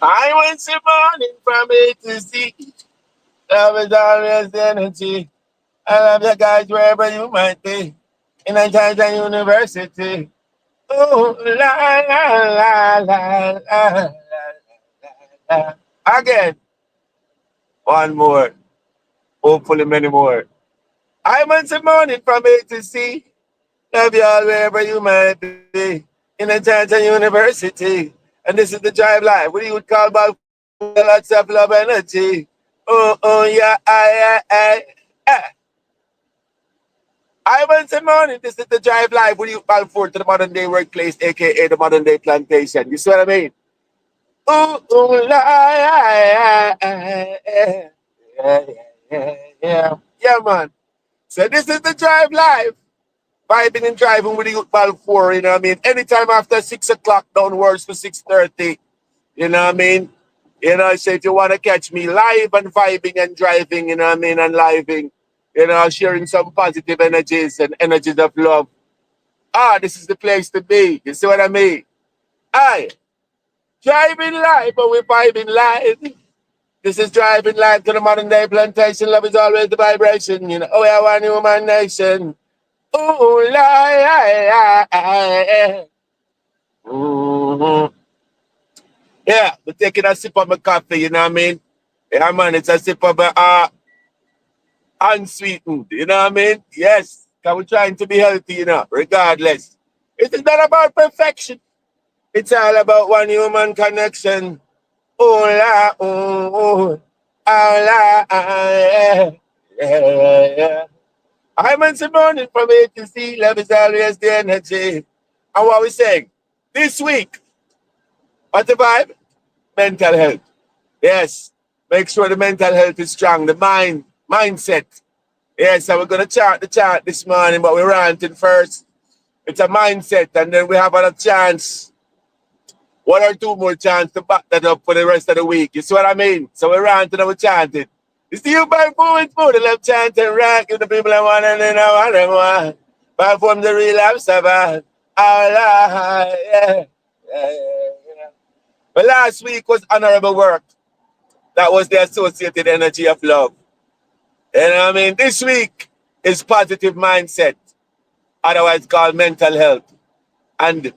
I went to morning from A to Z. Love is always the energy. I love you guys wherever you might be. In a Georgia University. Oh, la, la, la, la, la, la, la. Again, one more. Hopefully many more. I went to morning from A to Z. Love you all wherever you might be. In a Georgia University. And this is the Drive Live. What do you would call Balfour? Lots of love energy. Oh, yeah, I. I will say morning. This is the Drive Live with you, Balfour, to the modern day workplace, aka the modern day plantation. You see what I mean? Yeah, yeah, man. So this is the Drive Live. Vibing and driving with you, Balfour, you know what I mean? Anytime after 6 o'clock downwards to 6:30, you know what I mean? You know, so if you want to catch me live and vibing and driving, you know what I mean, and living, you know, sharing some positive energies and energies of love. This is the place to be. You see what I mean? Aye, driving live, but we're vibing live. This is driving live to the modern day plantation. Love is always the vibration. You know, oh, yeah, one human nation. Ooh, la, la, la, mm-hmm. Yeah, we're taking a sip of my coffee, you know what I mean? Yeah, man, it's a sip of unsweetened, you know what I mean? Yes, because we're trying to be healthy, you know, regardless. It's not about perfection. It's all about one human connection. Oh, la, oh, la, yeah, yeah. I'm on the morning from A to Z. Love is always the energy. And what we saying? This week, what the vibe? Mental health. Yes. Make sure the mental health is strong. The mindset. Yes, so we're going to chart the chart this morning, but we're ranting first. It's a mindset, and then we have a chance, one or two more chance to back that up for the rest of the week. You see what I mean? So we're ranting and we're chanting. It's the you by moving for the left chant and right. Give the people I want and then I want them one. But from the real life survive. Allah, yeah, yeah, yeah. But last week was honorable work. That was the associated energy of love. You know what I mean? This week is positive mindset, otherwise called mental health. And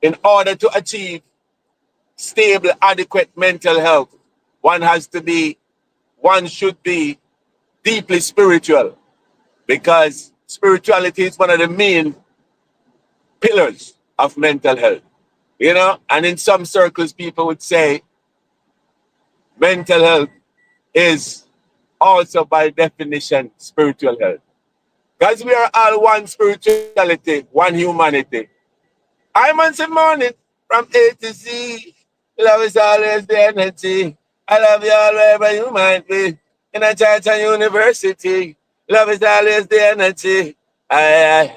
in order to achieve stable, adequate mental health, one has to be, one should be deeply spiritual because spirituality is one of the main pillars of mental health. You know, and in some circles, people would say mental health is also by definition spiritual health. Because we are all one spirituality, one humanity. I'm on the morning from A to Z. Love is always the energy. I love you all wherever you might be. In a church and university. Love is always the energy. Yeah.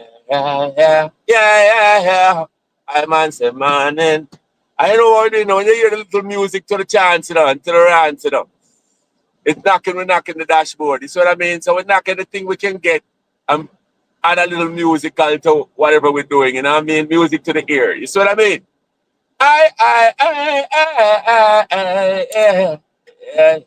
I'm on the morning. I know what you know. When you hear the little music to the chants, you know, and to the rants, you know. We're knocking the dashboard. You see what I mean? So we're knocking the thing we can get. Um, add a little musical to whatever we're doing, you know what I mean? Music to the ear. You see what I mean? Yeah.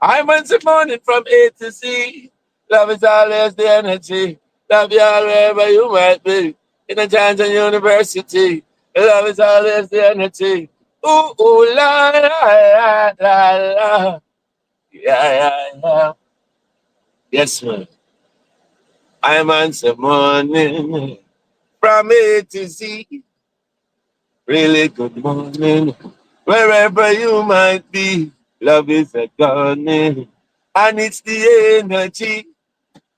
I'm on the morning from A to Z. Love is always the energy. Love you all wherever you might be. In a Johnson University. Love is always the energy. La, la, la, la. Yeah. Yes, man. I'm on the morning from A to Z. Really good morning. Wherever you might be, love is a dawning. And it's the energy,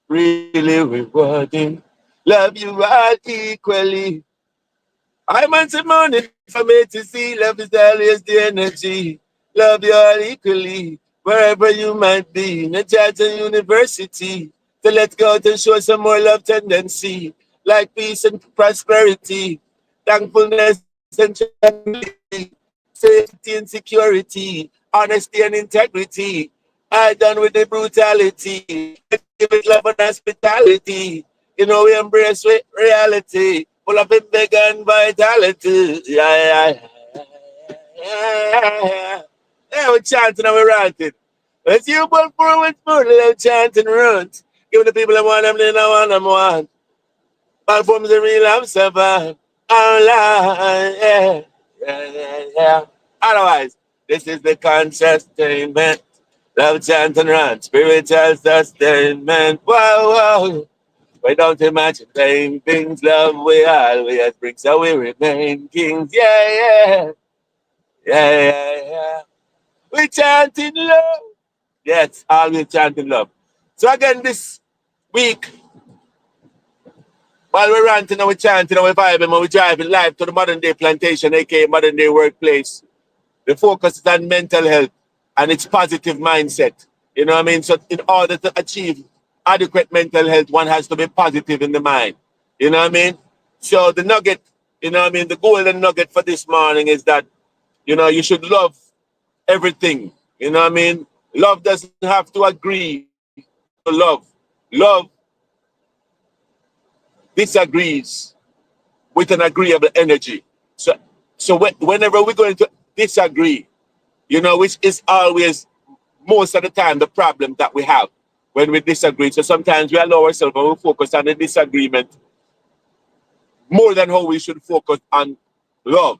really rewarding. Love you all equally. I'm on the morning from A to Z. Love is always the energy. Love you all equally. Wherever you might be, in a church and university. So let's go out and show some more love tendency. Like peace and prosperity. Thankfulness and tranquility. Safety and security. Honesty and integrity. I done with the brutality. Give it love and hospitality. You know, we embrace reality. Full of big and vitality. Yeah. Yeah, yeah, we're chanting and we're ranting. Let's you Balfour with food, little chanting runs. Give the people I want them, they don't want them want. Balfour is a real love servant. Allah, yeah, yeah. Otherwise, this is the sustainment. Love, chant, and run. Spiritual sustainment. Whoa, whoa. We don't imagine playing things, love, we always bring, so we remain kings. Yeah, yeah. Yeah, yeah, yeah. We chanting love. Yes, always chanting love. So again, this week, while we're ranting and we're chanting and we're vibing and we're driving live to the modern day plantation, aka modern day workplace, the focus is on mental health and its positive mindset. You know what I mean? So in order to achieve adequate mental health, one has to be positive in the mind. You know what I mean? So the nugget, you know what I mean? The golden nugget for this morning is that, you know, you should love everything. You know what I mean? Love doesn't have to agree to love. Love disagrees with an agreeable energy. So whenever we're going to disagree, you know, which is always most of the time the problem that we have when we disagree. So sometimes we allow ourselves and we focus on the disagreement more than how we should focus on love.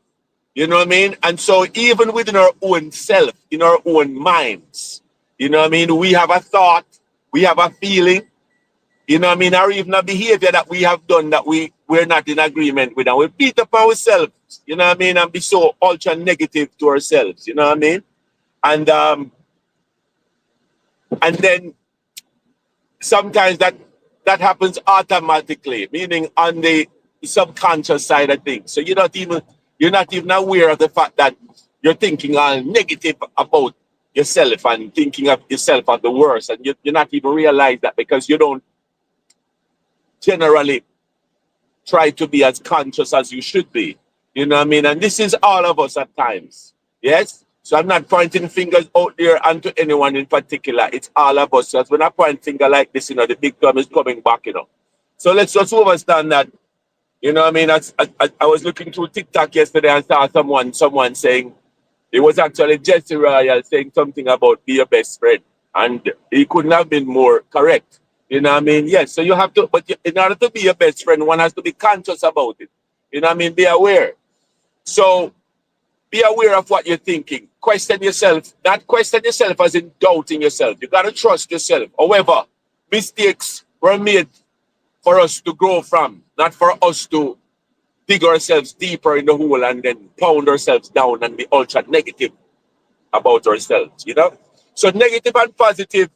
You know what I mean? And so even within our own self, in our own minds, you know what I mean? We have a thought, we have a feeling, you know what I mean? Or even a behavior that we have done that we're not in agreement with. And we beat up ourselves, you know what I mean? And be so ultra negative to ourselves, you know what I mean? And then sometimes that happens automatically, meaning on the subconscious side of things. So you're not even aware of the fact that you're thinking negative about yourself and thinking of yourself at the worst, and you're not even realize that because you don't generally try to be as conscious as you should be. You know what I mean? And this is all of us at times. Yes? So I'm not pointing fingers out there onto anyone in particular. It's all of us. So when I point finger like this, you know, the big term is coming back, you know. So let's just understand that, you know what I mean? I was looking through TikTok yesterday and saw someone saying, it was actually Jesse Royal saying something about be your best friend. And he couldn't have been more correct. You know what I mean? Yes, so you have to, but in order to be your best friend, one has to be conscious about it. You know what I mean? Be aware. So be aware of what you're thinking. Question yourself. Not question yourself as in doubting yourself. You got to trust yourself. However, mistakes were made for us to grow from, not for us to dig ourselves deeper in the hole and then pound ourselves down and be ultra negative about ourselves, you know? So negative and positive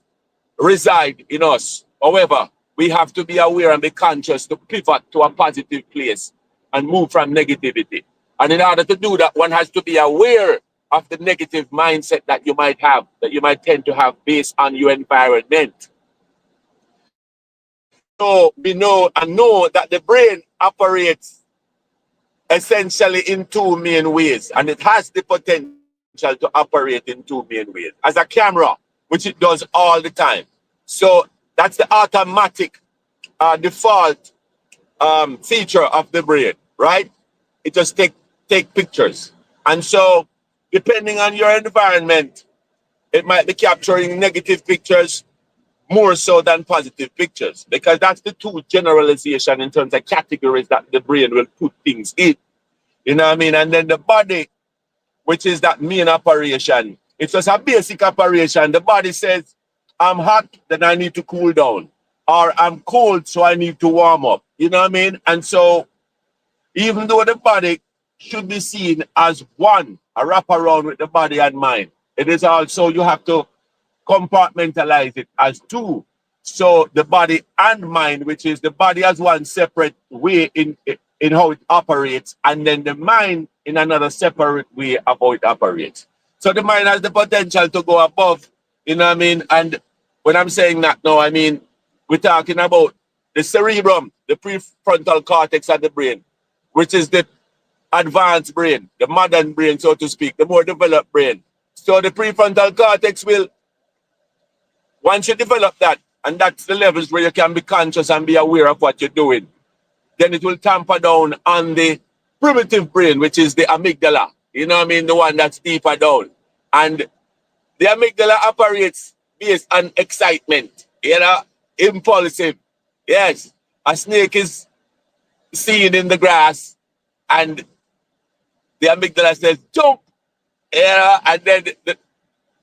reside in us. However, we have to be aware and be conscious to pivot to a positive place and move from negativity. And in order to do that, one has to be aware of the negative mindset that you might have, that you might tend to have based on your environment. So we know that the brain operates essentially in two main ways, and it has the potential to operate in two main ways. As a camera, which it does all the time. So that's the automatic default feature of the brain, right? It just take pictures. And so depending on your environment, it might be capturing negative pictures more so than positive pictures, because that's the two generalization in terms of categories that the brain will put things in. You know what I mean? And then the body, which is that main operation, it's just a basic operation. The body says, I'm hot, then I need to cool down. Or I'm cold, so I need to warm up. You know what I mean? And so even though the body should be seen as one, a wraparound with the body and mind, it is also, you have to compartmentalize it as two. So the body and mind, which is the body as one separate way in how it operates, and then the mind in another separate way of how it operates. So the mind has the potential to go above, you know what I mean? And when I'm saying that now, I mean, we're talking about the cerebrum, the prefrontal cortex of the brain, which is the advanced brain, the modern brain, so to speak, the more developed brain. So the prefrontal cortex will, once you develop that, and that's the levels where you can be conscious and be aware of what you're doing, then it will tamper down on the primitive brain, which is the amygdala. You know what I mean? The one that's deeper down. And the amygdala operates based on excitement, you know, impulsive. Yes, a snake is seen in the grass and the amygdala says, jump, you know, and then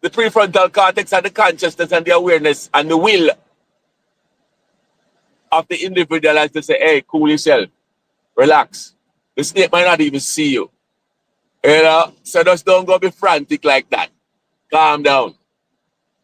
the prefrontal cortex and the consciousness and the awareness and the will of the individual has to say, hey, cool yourself, relax. The snake might not even see you, you know, so just don't go be frantic like that. Calm down.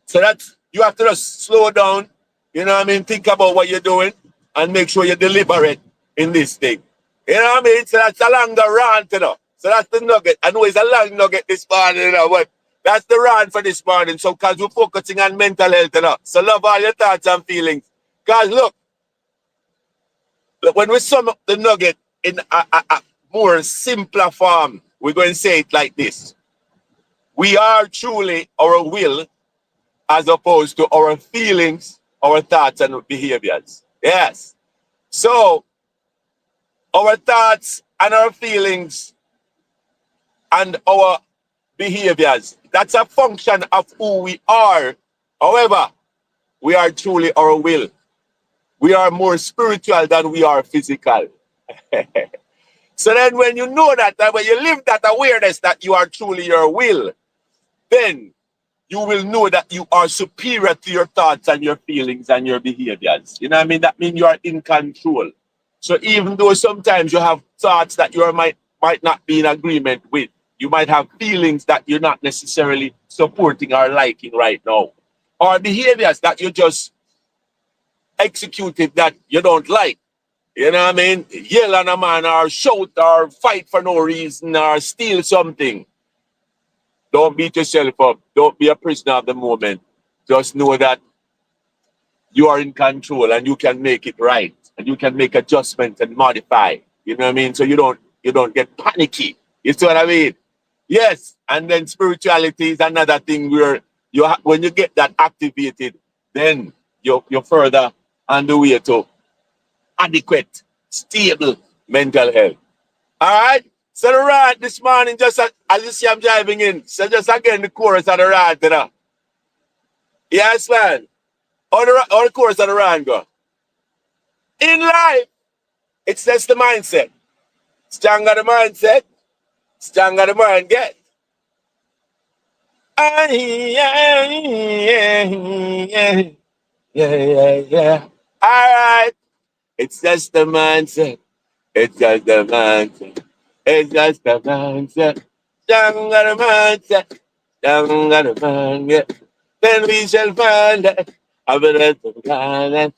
So that's, you have to just slow down, you know what I mean? Think about what you're doing and make sure you're deliberate in this thing. You know what I mean? So that's a longer rant, you know. So that's the nugget. I know it's a long nugget this morning, you know, but that's the rant for this morning. So, because we're focusing on mental health, you know. So love all your thoughts and feelings. Because look, when we sum up the nugget in a more simpler form, we're going to say it like this. We are truly our will as opposed to our feelings, our thoughts, and behaviors. Yes. So, our thoughts and our feelings and our behaviors, that's a function of who we are. However, we are truly our will. We are more spiritual than we are physical. So then when you know that, when you live that awareness that you are truly your will, then you will know that you are superior to your thoughts and your feelings and your behaviors. You know what I mean? That means you are in control. So even though sometimes you have thoughts that you might not be in agreement with, you might have feelings that you're not necessarily supporting or liking right now, or behaviors that you just executed that you don't like. You know what I mean? Yell at a man or shout or fight for no reason or steal something. Don't beat yourself up. Don't be a prisoner of the moment. Just know that you are in control and you can make it right. And you can make adjustments and modify. You know what I mean? So you don't get panicky. You see what I mean? Yes. And then spirituality is another thing where when you get that activated, then you're further on the way to adequate, stable mental health. All right? So the rant this morning, just as you see I'm driving in, so just again the chorus of the rant, you know. Yes, man. Or the chorus of the rant go. In life, it's just the mindset. Stronger the mindset, stronger the mind get. Yeah. All right. It's just the mindset. It's just the mindset. It's just the mindset. Stronger the mindset. Stronger the mindset. Then we shall find that. Evidence of kindness.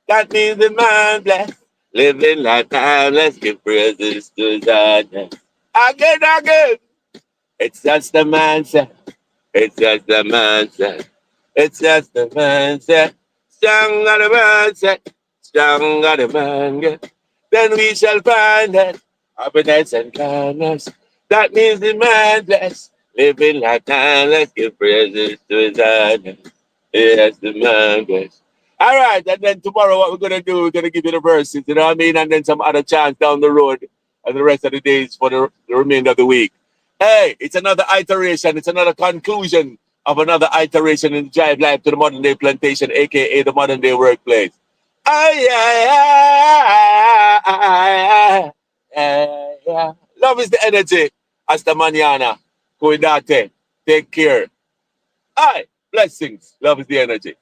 That means the mind blessed. Living like time. Let's give praises to God. Again. It's just the mindset. It's just the mindset. It's just the mindset. Stronger the mindset. Stronger the mindset. Then we shall find that happiness and kindness. That means the man blessed. Living like time. Let's give praises to his honor. Yes, the man blessed. All right, and then tomorrow what we're going to do, we're going to give you the verses, you know what I mean? And then some other chants down the road and the rest of the days for the remainder of the week. Hey, it's another iteration. It's another conclusion of another iteration in Drive Life to the Modern Day Plantation, a.k.a. the Modern Day Workplace. Love is the energy. Hasta mañana. Cuídate. Take care. Blessings. Love is the energy.